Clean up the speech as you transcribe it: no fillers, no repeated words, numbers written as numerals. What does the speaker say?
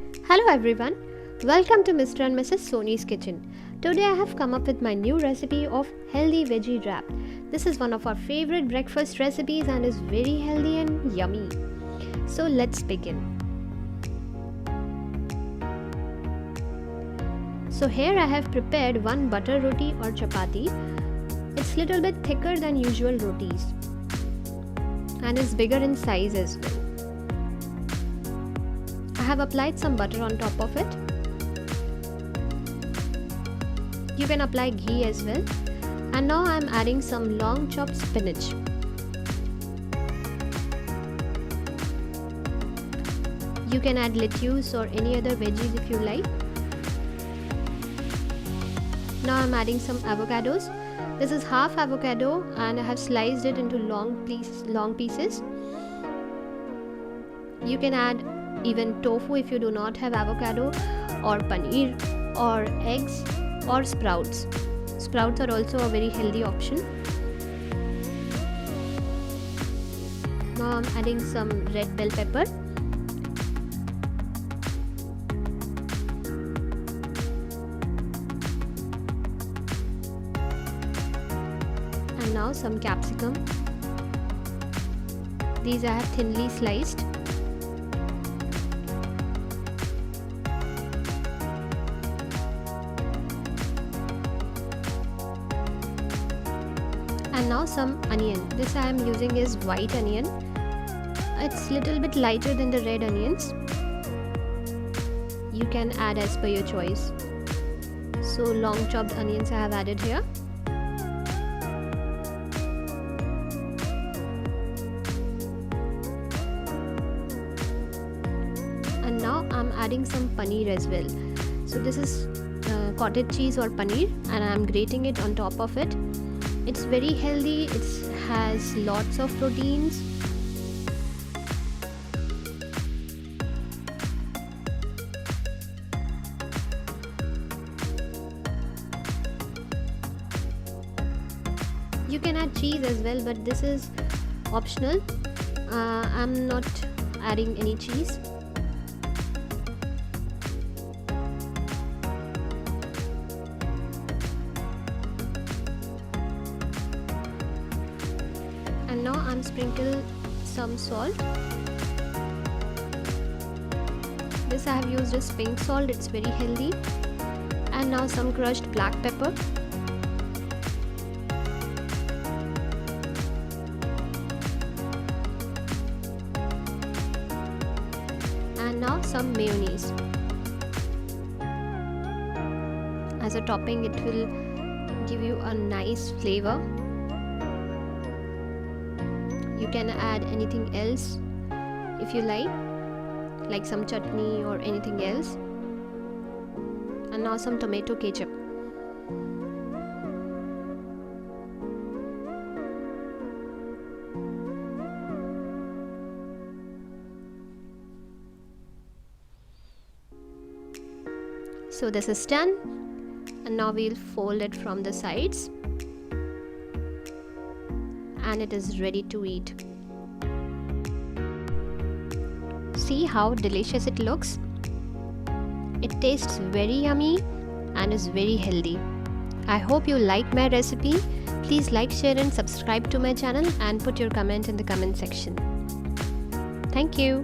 Hello everyone, welcome to Mr. and Mrs. Sony's kitchen. Today I have come up with my new recipe of healthy veggie wrap. This is one of our favorite breakfast recipes and is very healthy and yummy. So let's begin. So here I have prepared one butter roti or chapati. It's little bit thicker than usual rotis and is bigger in size as well. I have applied some butter on top of it. You can apply ghee as well. And now I am adding some long chopped spinach. You can add lettuce or any other veggies if you like. Now I am adding some avocados. This is half avocado and I have sliced it into long pieces. You can add even tofu if you do not have avocado, or paneer, or eggs, or sprouts. Sprouts are also a very healthy option. Now I'm adding some red bell pepper. And now some capsicum. These I have thinly sliced. And now some onion. This I am using is white onion. It's little bit lighter than the red onions. You can add as per your choice. So long chopped onions I have added here. And now I'm adding some paneer as well. So this is cottage cheese or paneer and I'm grating it on top of it. It's very healthy, it has lots of proteins. You can add cheese as well, but this is optional. I'm not adding any cheese. And now I'm sprinkling some salt. This I have used as pink salt, it's very healthy. And now some crushed black pepper. And now some mayonnaise. As a topping, it will give you a nice flavor. You can add anything else if you like some chutney or anything else. And now some tomato ketchup. So this is done, and now we'll fold it from the sides. And it is ready to eat. See how delicious it looks? It tastes very yummy and is very healthy. I hope you liked my recipe. Please like, share and subscribe to my channel and put your comment in the comment section. Thank you.